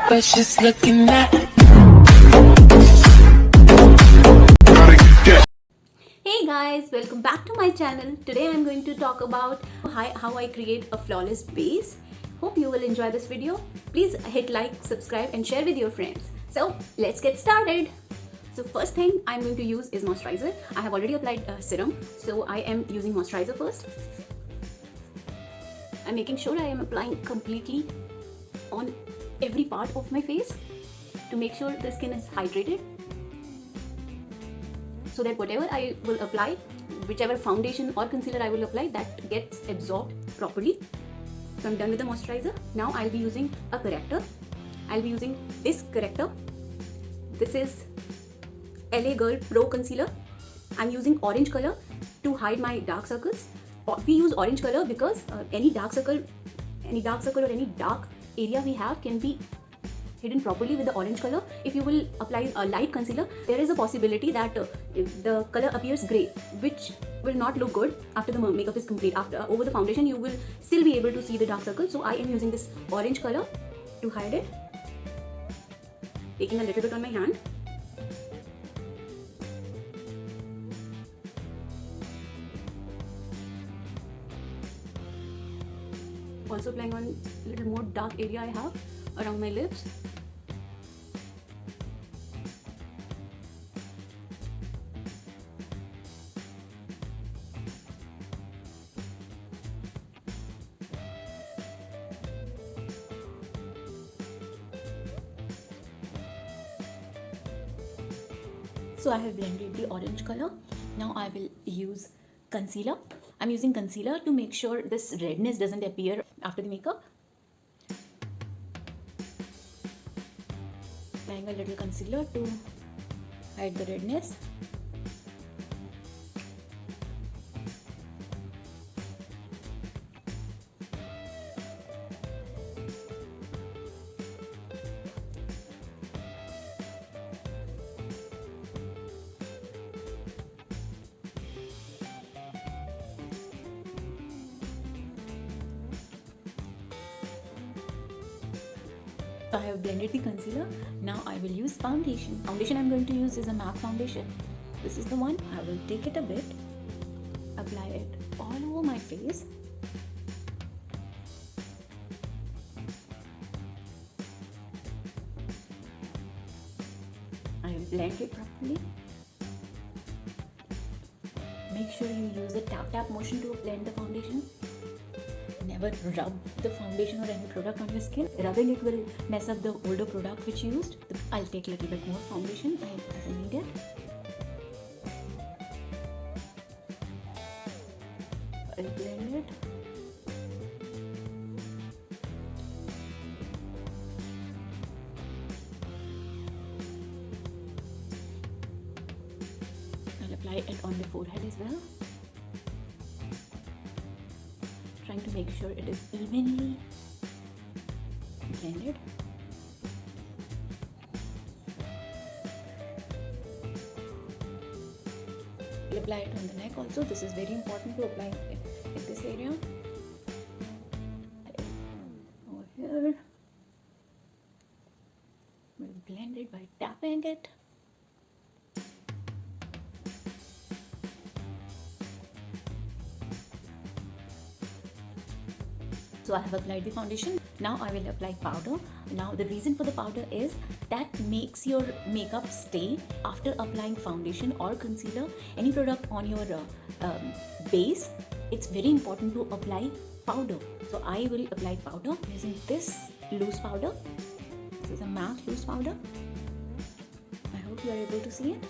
but just looking at. Hey guys, welcome back to my channel. Today I'm going to talk about how I create a flawless base. Hope you will enjoy this video. Please hit like, subscribe and share with your friends. So let's get started. So first thing I'm going to use is moisturizer. I have already applied serum, so I am using moisturizer first. I'm making sure I am applying completely on every part of my face to make sure the skin is hydrated, so that whatever I will apply, whichever foundation or concealer I will apply, that gets absorbed properly. So I'm done with the moisturizer. Now I'll be using a corrector. I'll be using this corrector. This is LA Girl Pro Concealer. I'm using orange color to hide my dark circles. We use orange color because any dark circle or any dark area we have can be hidden properly with the orange color. If you will apply a light concealer, there is a possibility that the color appears grey, which will not look good after the makeup is complete. Over the foundation, you will still be able to see the dark circles. So I am using this orange color to hide it. Taking a little bit on my hand. Also applying on a little more dark area I have around my lips. So I have blended the orange color. Now I will use concealer. I'm using concealer to make sure this redness doesn't appear after the makeup. Applying a little concealer to hide the redness. I have blended the concealer. Now I will use foundation. Foundation I'm going to use is a MAC foundation. This is the one. I will take it a bit, apply it all over my face. I will blend it properly. Make sure you use a tap motion to blend the foundation. Never rub the foundation or any product on your skin. Rubbing it will mess up the older product which you used. I'll take a little bit more foundation as I need it. I'll blend it. I'll apply it on the forehead as well. Trying to make sure it is evenly blended. We'll apply it on the neck also. This is very important to apply it in this area. Over here. We'll blend it by tapping it. So I have applied the foundation. Now I will apply powder. Now the reason for the powder is that makes your makeup stay after applying foundation or concealer, any product on your base. It's very important to apply powder. So I will apply powder using this loose powder. This is a matte loose powder. I hope you are able to see it.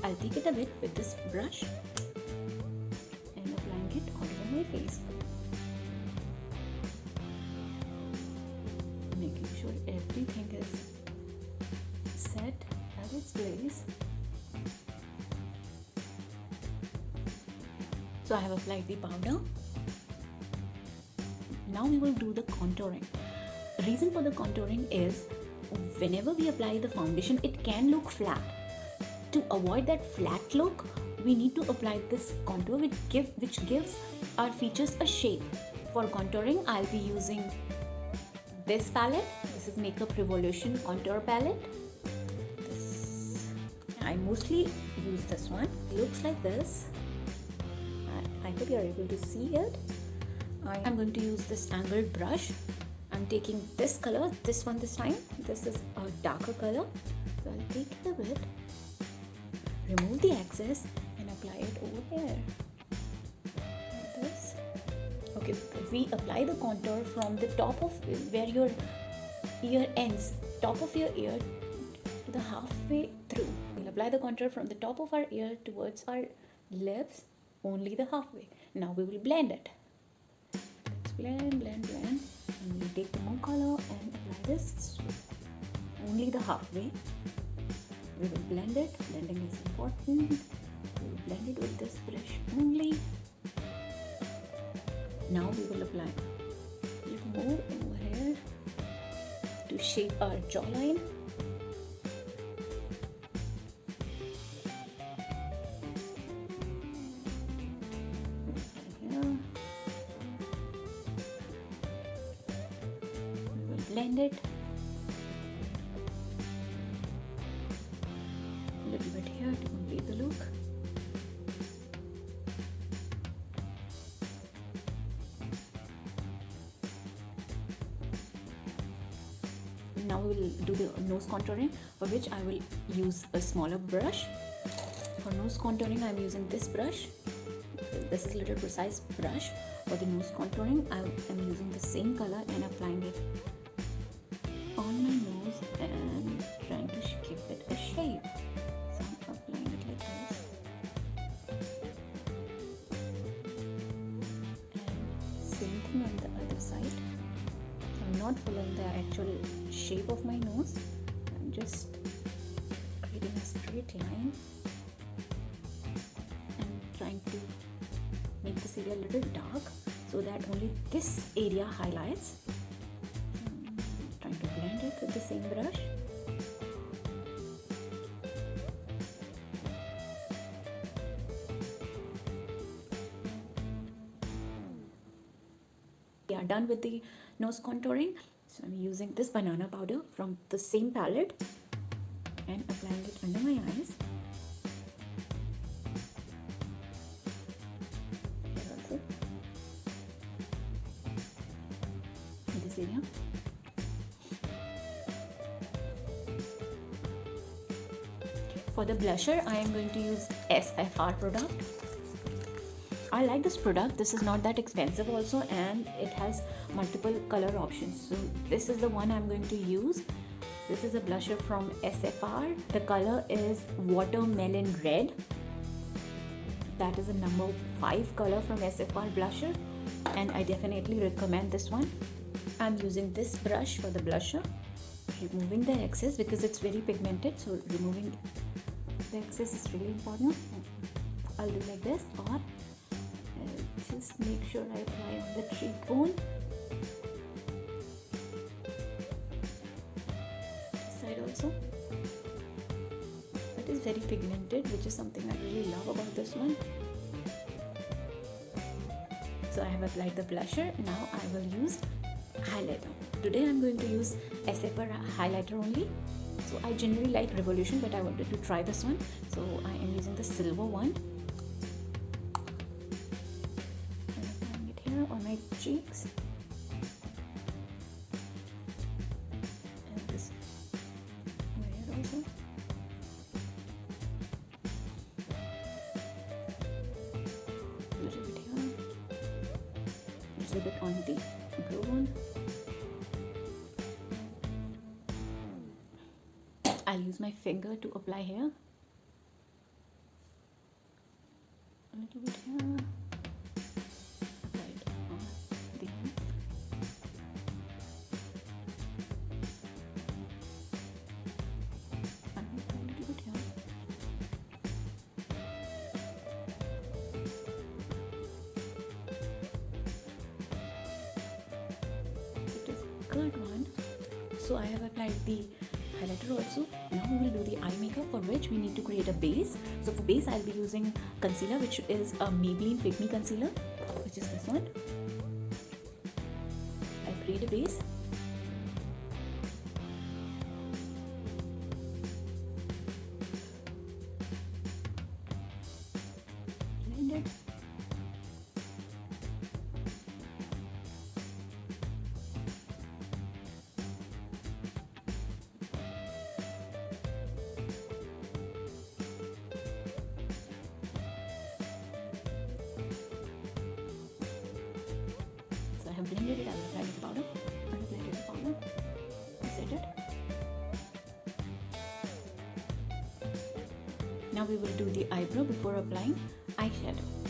I'll take it a bit with this brush and applying it all over my face. Making sure everything is set at its place. So I have applied the powder. Now we will do the contouring. The reason for the contouring is whenever we apply the foundation, it can look flat. To avoid that flat look, we need to apply this contour which gives our features a shape. For contouring, I'll be using this palette. This is Makeup Revolution Contour Palette. I mostly use this one. It looks like this. I hope you are able to see it. I'm going to use this angled brush. I'm taking this color, this one this time. This is a darker color. So I'll take it a bit, remove the excess and apply it over here. Like this. Okay, we apply the contour from the top of where your ear ends, top of your ear to the halfway through. We'll apply the contour from the top of our ear towards our lips, only the halfway. Now we will blend it. Let's blend. And we'll take the more color and apply this only the halfway. We will blend it. Blending is important. We will blend it with this brush only. Now we will apply a little more over here to shape our jawline. Blend it a little bit here to complete the look. Now we will do the nose contouring, for which I will use a smaller brush. For nose contouring I am using this brush. This is a little precise brush. For the nose contouring I am using the same color and applying it on my nose and trying to give it a shape. So I'm applying it like this. And same thing on the other side. So I'm not following the actual shape of my nose. I'm just creating a straight line and trying to make this area a little dark so that only this area highlights. Trying to blend it with the same brush. We are done with the nose contouring. So I'm using this banana powder from the same palette and applying it under my eyes. Here also. In this area. For the blusher, I am going to use SFR product. I like this product. This is not that expensive also, and it has multiple color options. So this is the one I'm going to use. This is a blusher from SFR. The color is watermelon red. That is a number 5 color from SFR blusher, and I definitely recommend this one. I'm using this brush for the blusher, removing the excess because it's very pigmented, so removing the excess is really important. I'll do like this, or just make sure I apply on the cheekbone. This side also. It is very pigmented, which is something I really love about this one. So I have applied the blusher. Now I will use highlighter. Today I'm going to use SFR highlighter only. So I generally like Revolution, but I wanted to try this one. So I am using the silver one. I'm applying it here on my cheeks. And this over here also. A little bit here. A little bit on the blue one. I'll use my finger to apply here. A little bit here. Apply it on the hand. And apply a little bit here. It is a good one. So I have applied the highlighter also. Now we will do the eye makeup, for which we need to create a base. So for base I'll be using concealer, which is a Maybelline Fit Me concealer, which is this one. I'll create a base. blended it, I will apply the powder. I will apply the powder. Set it. Now we will do the eyebrow before applying eyeshadow.